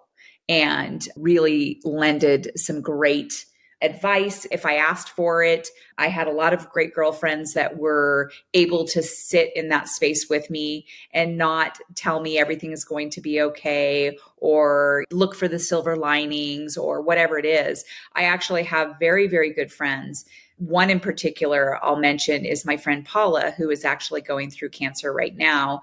and really lended some great advice if I asked for it. I had a lot of great girlfriends that were able to sit in that space with me and not tell me everything is going to be okay or look for the silver linings or whatever it is. I actually have very, very good friends. One in particular I'll mention is my friend Paula, who is actually going through cancer right now.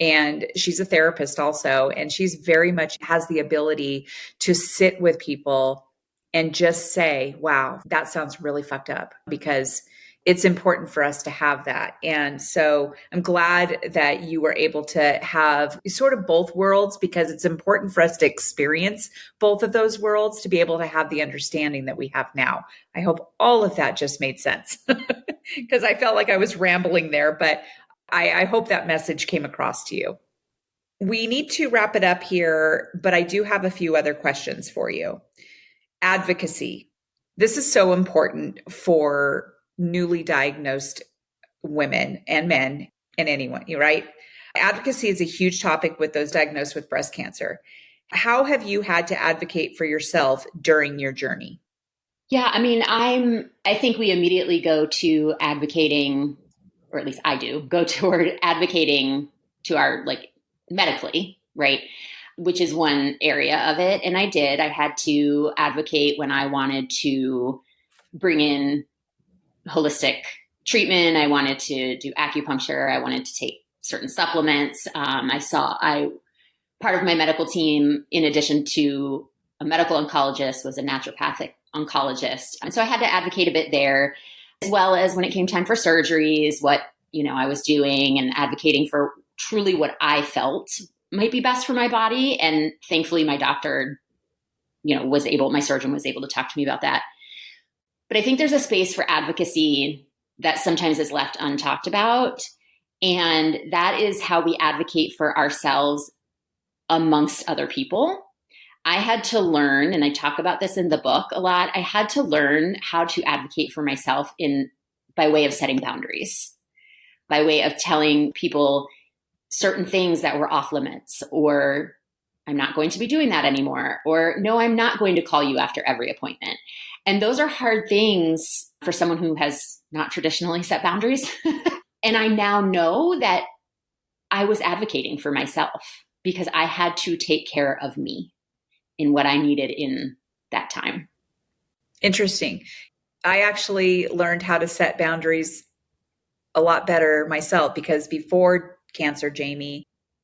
And she's a therapist also. And she's very much has the ability to sit with people and just say, wow, that sounds really fucked up, because it's important for us to have that. And so I'm glad that you were able to have sort of both worlds, because it's important for us to experience both of those worlds to be able to have the understanding that we have now. I hope all of that just made sense, because I felt like I was rambling there, but I hope that message came across to you. We need to wrap it up here, but I do have a few other questions for you. Advocacy. This is so important for newly diagnosed women and men and anyone, right? Advocacy is a huge topic with those diagnosed with breast cancer. How have you had to advocate for yourself during your journey? Yeah, I mean, I think we immediately go to advocating, or at least I do, go toward advocating to our, like, medically, right? Which is one area of it. And I had to advocate when I wanted to bring in holistic treatment. I wanted to do acupuncture. I wanted to take certain supplements. Part of my medical team, in addition to a medical oncologist, was a naturopathic oncologist. And so I had to advocate a bit there, as well as when it came time for surgeries, what, I was doing, and advocating for truly what I felt might be best for my body. And thankfully my doctor, my surgeon was able to talk to me about that. But I think there's a space for advocacy that sometimes is left untalked about. And that is how we advocate for ourselves amongst other people. I had to learn, and I talk about this in the book a lot, I had to learn how to advocate for myself by way of setting boundaries, by way of telling people certain things that were off limits, or I'm not going to be doing that anymore, or no, I'm not going to call you after every appointment. And those are hard things for someone who has not traditionally set boundaries. And I now know that I was advocating for myself because I had to take care of me in what I needed in that time. Interesting. I actually learned how to set boundaries a lot better myself, because before cancer, Jamie,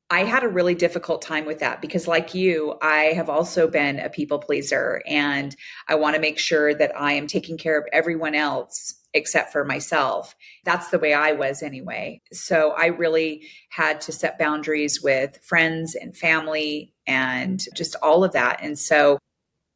I had a really difficult time with that, because like you, I have also been a people pleaser, and I want to make sure that I am taking care of everyone else except for myself. That's the way I was anyway. So I really had to set boundaries with friends and family and just all of that. And so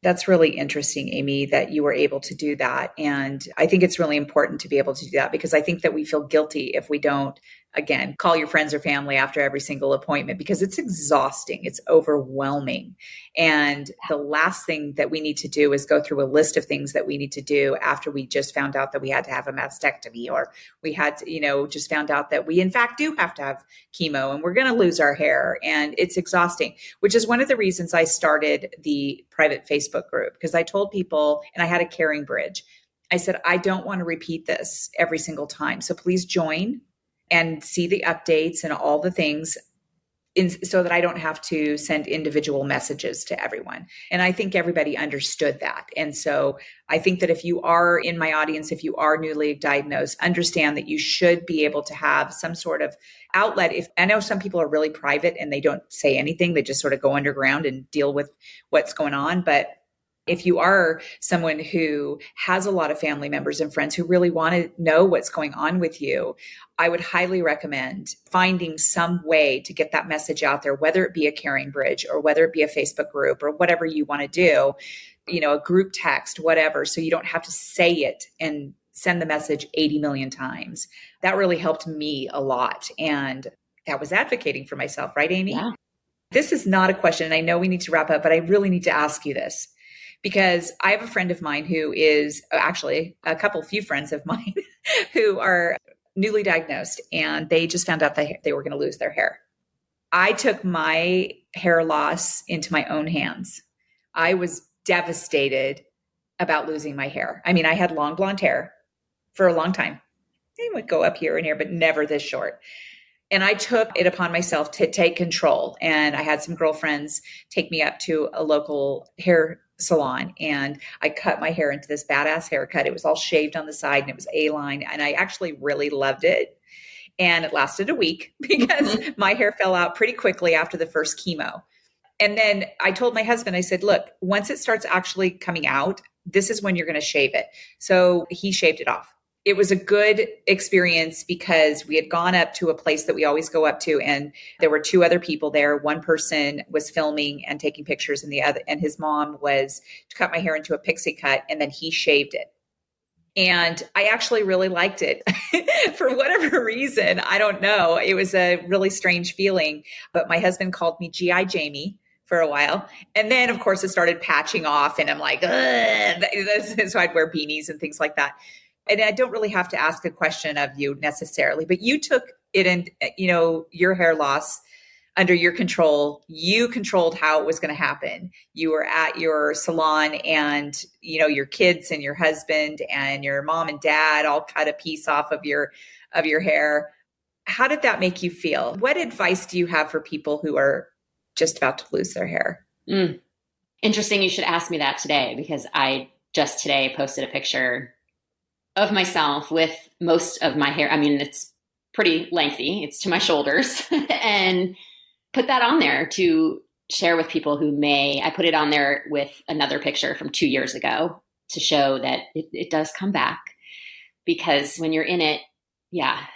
that's really interesting, Amy, that you were able to do that. And I think it's really important to be able to do that, because I think that we feel guilty if we don't, again, call your friends or family after every single appointment, because it's exhausting. It's overwhelming. And the last thing that we need to do is go through a list of things that we need to do after we just found out that we had to have a mastectomy, or we had to, just found out that we in fact do have to have chemo and we're going to lose our hair. And it's exhausting, which is one of the reasons I started the private Facebook group, because I told people, and I had a caring bridge. I said, I don't want to repeat this every single time. So please join and see the updates and all the things so that I don't have to send individual messages to everyone. And I think everybody understood that. And so I think that if you are in my audience, if you are newly diagnosed, understand that you should be able to have some sort of outlet. If I know some people are really private and they don't say anything, they just sort of go underground and deal with what's going on. But if you are someone who has a lot of family members and friends who really want to know what's going on with you, I would highly recommend finding some way to get that message out there, whether it be a caring bridge or whether it be a Facebook group or whatever you want to do, a group text, whatever, so you don't have to say it and send the message 80 million times. That really helped me a lot. And that was advocating for myself, right, Amy? Yeah. This is not a question, and I know we need to wrap up, but I really need to ask you this. Because I have a friend of mine who is actually few friends of mine who are newly diagnosed, and they just found out that they were going to lose their hair. I took my hair loss into my own hands. I was devastated about losing my hair. I mean, I had long blonde hair for a long time. It would go up here and here, but never this short. And I took it upon myself to take control. And I had some girlfriends take me up to a local hair salon, and I cut my hair into this badass haircut. It was all shaved on the side and it was A-line, and I actually really loved it. And it lasted a week because my hair fell out pretty quickly after the first chemo. And then I told my husband, I said, look, once it starts actually coming out, this is when you're going to shave it. So he shaved it off. It was a good experience because we had gone up to a place that we always go up to, and there were two other people there. One person was filming and taking pictures, and his mom was to cut my hair into a pixie cut, and then he shaved it. And I actually really liked it for whatever reason. I don't know. It was a really strange feeling, but my husband called me GI Jamie for a while. And then of course it started patching off, and I'm like, ugh. So I'd wear beanies and things like that. And I don't really have to ask a question of you necessarily, but you took it in, your hair loss under your control. You controlled how it was going to happen. You were at your salon, and, your kids and your husband and your mom and dad all cut a piece off of your hair. How did that make you feel? What advice do you have for people who are just about to lose their hair? Interesting. You should ask me that today, because I just today posted a picture of myself with most of my hair. I mean, it's pretty lengthy. It's to my shoulders and put that on there to share with people who I put it on there with another picture from 2 years ago to show that it does come back, because when you're in it, I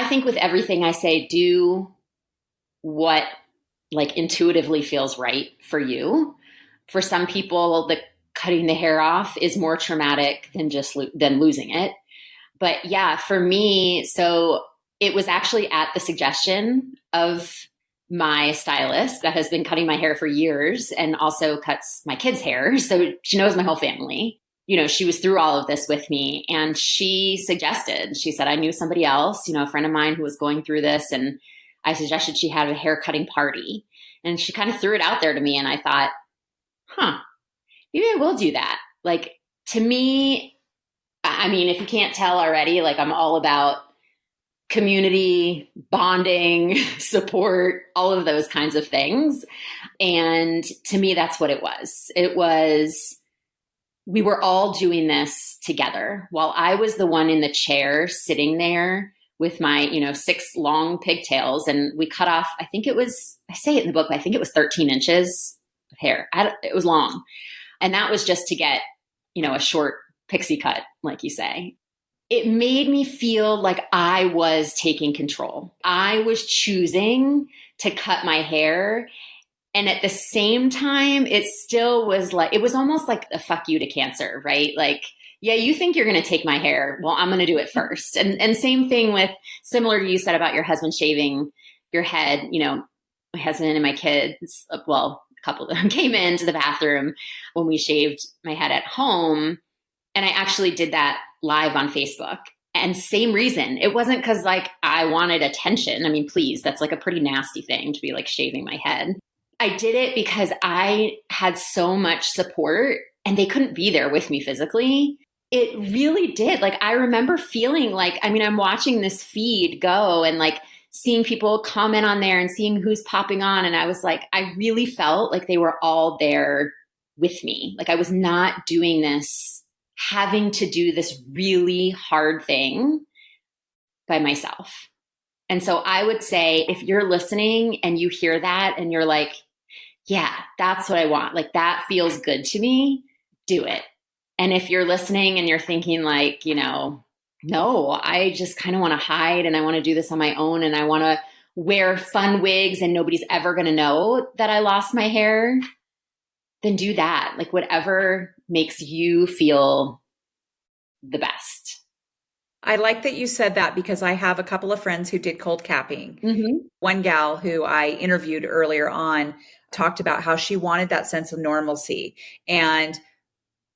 think with everything I say, do what intuitively feels right for you. For some people, the cutting the hair off is more traumatic than losing it. But for me, so it was actually at the suggestion of my stylist that has been cutting my hair for years and also cuts my kids' hair. So she knows my whole family. She was through all of this with me, and she said, I knew somebody else, a friend of mine who was going through this, and I suggested she had a hair cutting party. And she kind of threw it out there to me, and I thought, maybe I will do that. To me, I mean, if you can't tell already, I'm all about community, bonding, support, all of those kinds of things. And to me, that's what it was. We were all doing this together, while I was the one in the chair sitting there with my, 6 long pigtails. And we cut off, I say it in the book, but I think it was 13 inches of hair. It was long. And that was just to get, a short pixie cut, like you say. It made me feel like I was taking control. I was choosing to cut my hair. And at the same time, it still was it was almost like a fuck you to cancer, right? You think you're going to take my hair. Well, I'm going to do it first. And same thing with, similar to you said about your husband shaving your head, my husband and my kids, a couple of them came into the bathroom when we shaved my head at home. And I actually did that live on Facebook. And same reason. It wasn't because I wanted attention. I mean, please, that's a pretty nasty thing to be shaving my head. I did it because I had so much support, and they couldn't be there with me physically. It really did. I remember feeling I'm watching this feed go and seeing people comment on there and seeing who's popping on. And I was I really felt like they were all there with me. I was not doing this, having to do this really hard thing by myself. And so I would say, if you're listening and you hear that and you're that's what I want. That feels good to me, do it. And if you're listening and you're thinking no, I just kind of want to hide and I want to do this on my own and I want to wear fun wigs and nobody's ever going to know that I lost my hair, then do that. Whatever makes you feel the best. I like that you said that, because I have a couple of friends who did cold capping. Mm-hmm. One gal who I interviewed earlier on talked about how she wanted that sense of normalcy. And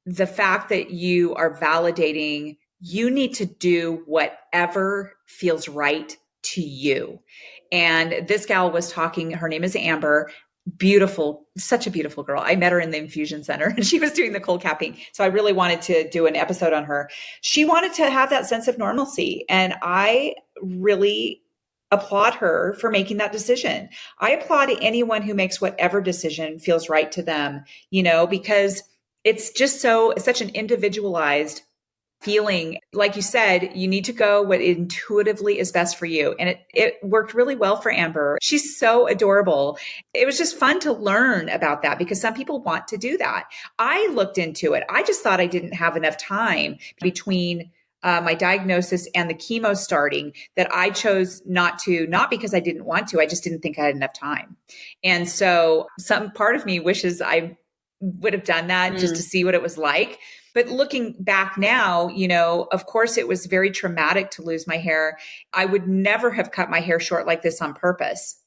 the fact that you are validating, you need to do whatever feels right to you. And this gal was talking, her name is Amber, beautiful, such a beautiful girl. I met her in the infusion center and she was doing the cold capping. So I really wanted to do an episode on her. She wanted to have that sense of normalcy. And I really applaud her for making that decision. I applaud anyone who makes whatever decision feels right to them, because it's just such an individualized feeling, like you said, you need to go what intuitively is best for you. And it worked really well for Amber. She's so adorable. It was just fun to learn about that because some people want to do that. I looked into it. I just thought I didn't have enough time between my diagnosis and the chemo starting that I chose not to, not because I didn't want to, I just didn't think I had enough time. And so some part of me wishes I would have done that just to see what it was like. But looking back now, of course, it was very traumatic to lose my hair. I would never have cut my hair short like this on purpose,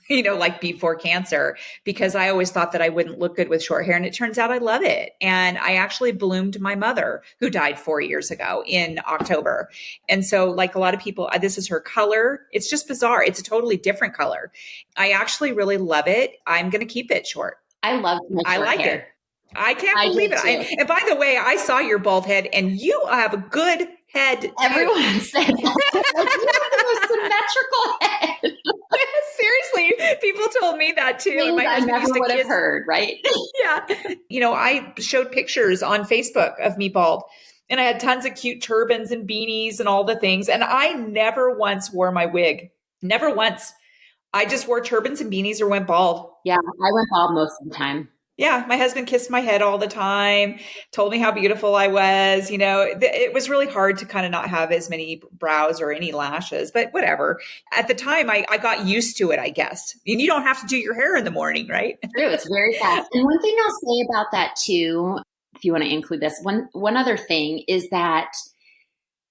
like before cancer, because I always thought that I wouldn't look good with short hair. And it turns out I love it. And I actually bloomed my mother, who died 4 years ago in October. And so, like a lot of people, this is her color. It's just bizarre. It's a totally different color. I actually really love it. I'm going to keep it short. I love my short like hair. it. I can't believe it. And by the way, I saw your bald head and you have a good head. Too. Everyone said that. You have the most symmetrical head. Seriously, people told me that too. I never would have heard, right? Yeah. I showed pictures on Facebook of me bald and I had tons of cute turbans and beanies and all the things. And I never once wore my wig. Never once. I just wore turbans and beanies or went bald. Yeah, I went bald most of the time. Yeah, my husband kissed my head all the time, told me how beautiful I was. It was really hard to kind of not have as many brows or any lashes, but whatever. At the time, I got used to it, I guess. And you don't have to do your hair in the morning, right? True, it's very fast. And one thing I'll say about that too, if you want to include this, one other thing is that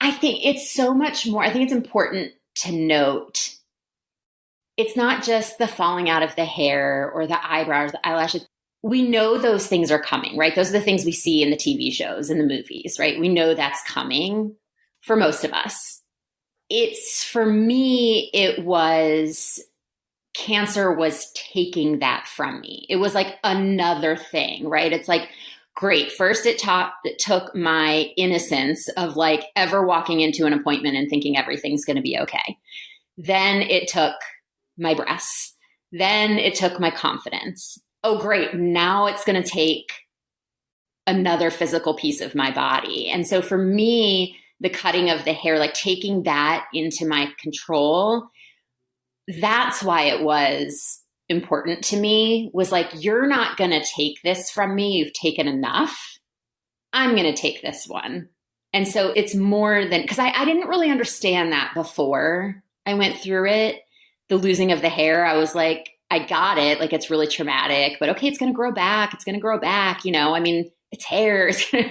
I think it's so much more, I think it's important to note, it's not just the falling out of the hair or the eyebrows, the eyelashes. We know those things are coming, right? Those are the things we see in the TV shows and the movies, right? We know that's coming for most of us. For me, it was cancer was taking that from me. It was like another thing, right? It's like, great. First, it took my innocence of like ever walking into an appointment and thinking everything's going to be okay. Then it took my breasts. Then it took my confidence. Oh, great. Now it's going to take another physical piece of my body. And so for me, the cutting of the hair, like taking that into my control, that's why it was important to me, was like, you're not going to take this from me. You've taken enough. I'm going to take this one. And so it's more than, because I didn't really understand that before I went through it. The losing of the hair, I was like, I got it. Like, it's really traumatic, but okay, it's going to grow back. It's going to grow back. It's hair. It's gonna,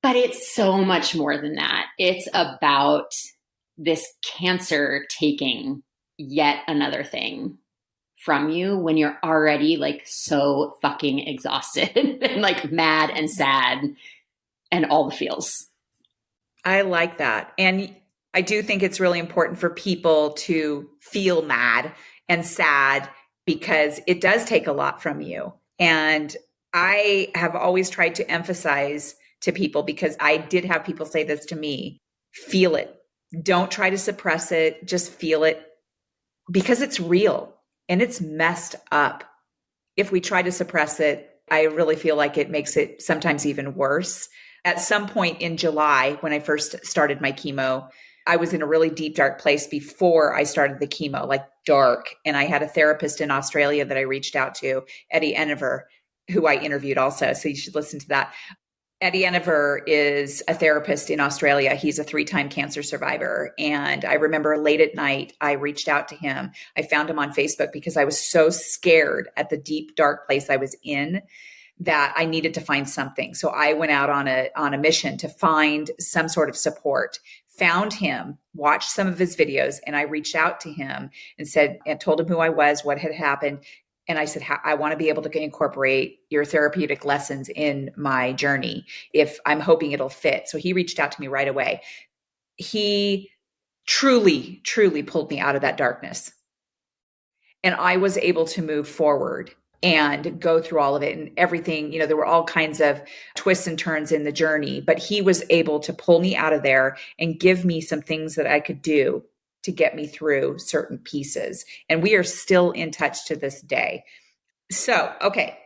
but it's so much more than that. It's about this cancer taking yet another thing from you when you're already like so fucking exhausted and like mad and sad and all the feels. I like that. And I do think it's really important for people to feel mad and sad because it does take a lot from you. And I have always tried to emphasize to people, because I did have people say this to me, feel it. Don't try to suppress it. Just feel it, because it's real and it's messed up. If we try to suppress it, I really feel like it makes it sometimes even worse. At some point in July, when I first started my chemo, I was in a really deep, dark place before I started the chemo, like dark. And I had a therapist in Australia that I reached out to, Eddie Enever, who I interviewed also. So you should listen to that. Eddie Enever is a therapist in Australia. He's a 3-time cancer survivor. And I remember late at night, I reached out to him. I found him on Facebook because I was so scared at the deep, dark place I was in that I needed to find something. So I went out on a mission to find some sort of support, found him, watched some of his videos, and I reached out to him and told him who I was, what had happened. And I said, I want to be able to incorporate your therapeutic lessons in my journey if I'm hoping it'll fit. So he reached out to me right away. He truly, truly pulled me out of that darkness. And I was able to move forward and go through all of it and everything. There were all kinds of twists and turns in the journey, but he was able to pull me out of there and give me some things that I could do to get me through certain pieces. And we are still in touch to this day. So, okay,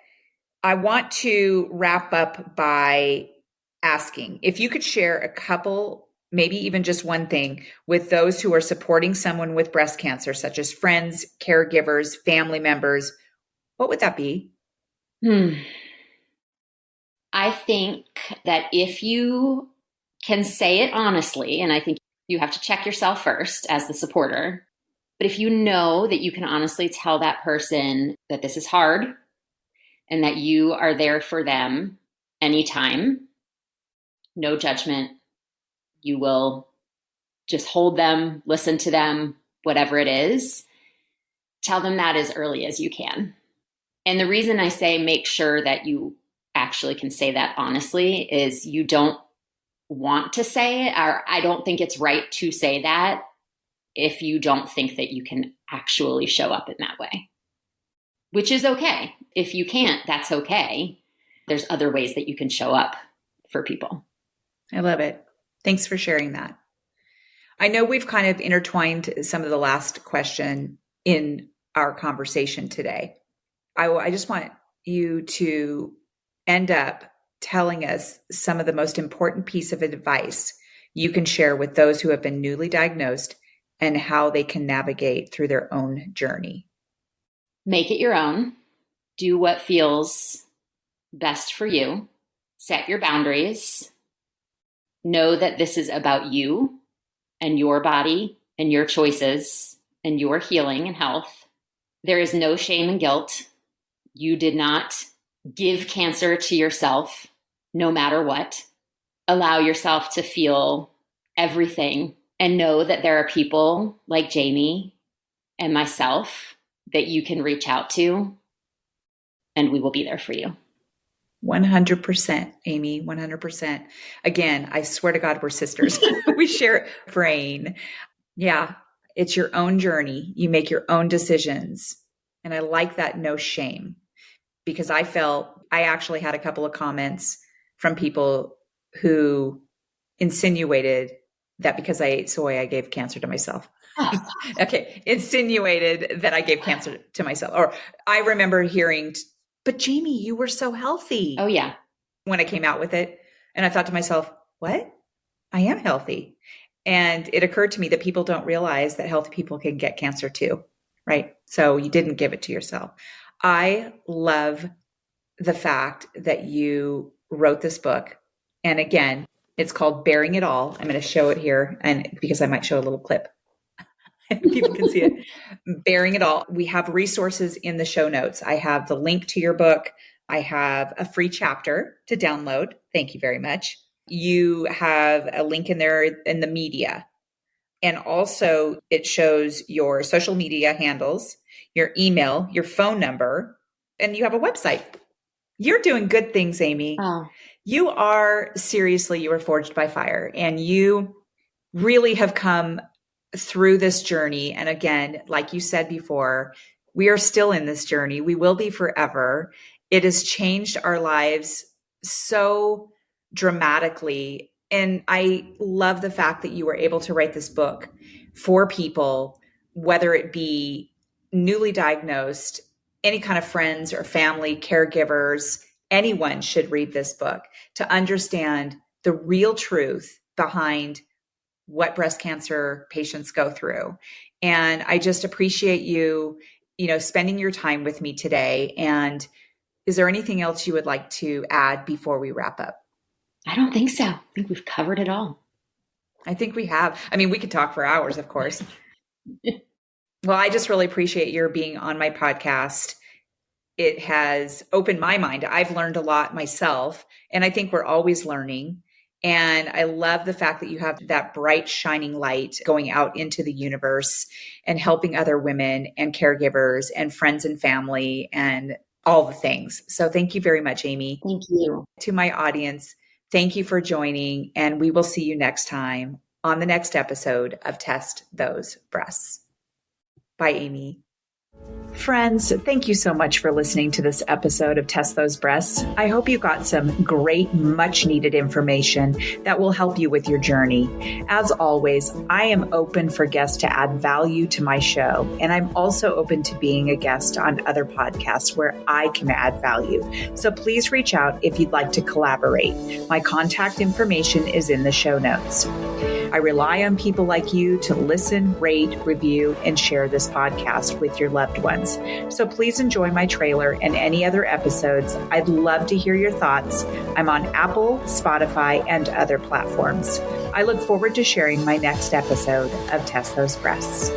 I want to wrap up by asking if you could share a couple, maybe even just one thing, with those who are supporting someone with breast cancer, such as friends, caregivers, family members, what would that be? I think that if you can say it honestly, and I think you have to check yourself first as the supporter, but if you know that you can honestly tell that person that this is hard and that you are there for them anytime, no judgment, you will just hold them, listen to them, whatever it is, tell them that as early as you can. And the reason I say make sure that you actually can say that honestly is you don't want to say it, or I don't think it's right to say that if you don't think that you can actually show up in that way, which is okay. If you can't, that's okay. There's other ways that you can show up for people. I love it. Thanks for sharing that. I know we've kind of intertwined some of the last question in our conversation today. I just want you to end up telling us some of the most important piece of advice you can share with those who have been newly diagnosed and how they can navigate through their own journey. Make it your own. Do what feels best for you. Set your boundaries. Know that this is about you and your body and your choices and your healing and health. There is no shame and guilt. You did not give cancer to yourself, no matter what. Allow yourself to feel everything and know that there are people like Jamie and myself that you can reach out to, and we will be there for you. 100%, Amy, 100%. Again, I swear to God, we're sisters. We share a brain. Yeah, it's your own journey. You make your own decisions. And I like that no shame, because I actually had a couple of comments from people who insinuated that because I ate soy, I gave cancer to myself. Okay, insinuated that I gave cancer to myself. Or I remember hearing, but Jamie, you were so healthy. Oh, yeah. When I came out with it. And I thought to myself, what? I am healthy. And it occurred to me that people don't realize that healthy people can get cancer too, right? So you didn't give it to yourself. I love the fact that you wrote this book. And again, it's called Bearing It All. I'm going to show it here, and because I might show a little clip. People can see it. Bearing It All. We have resources in the show notes. I have the link to your book. I have a free chapter to download. Thank you very much. You have a link in there in the media. And also it shows your social media handles, your email, your phone number, and you have a website. You're doing good things, Amy. Oh. You are forged by fire, and you really have come through this journey. And again, like you said before, we are still in this journey. We will be forever. It has changed our lives so dramatically. And I love the fact that you were able to write this book for people, whether it be newly diagnosed, any kind of friends or family, caregivers. Anyone should read this book to understand the real truth behind what breast cancer patients go through. And I just appreciate you, spending your time with me today. And is there anything else you would like to add before we wrap up? I don't think so. I think we've covered it all. I think we have. I mean, we could talk for hours, of course. Well, I just really appreciate your being on my podcast. It has opened my mind. I've learned a lot myself, and I think we're always learning. And I love the fact that you have that bright, shining light going out into the universe and helping other women and caregivers and friends and family and all the things. So thank you very much, Amy. Thank you. To my audience, thank you for joining, and we will see you next time on the next episode of Test Those Breasts. Bye, Amy. Friends, thank you so much for listening to this episode of Test Those Breasts. I hope you got some great, much needed information that will help you with your journey. As always, I am open for guests to add value to my show, and I'm also open to being a guest on other podcasts where I can add value. So please reach out if you'd like to collaborate. My contact information is in the show notes. I rely on people like you to listen, rate, review, and share this podcast with your loved ones. So please enjoy my trailer and any other episodes. I'd love to hear your thoughts. I'm on Apple, Spotify, and other platforms. I look forward to sharing my next episode of Test Those Breasts.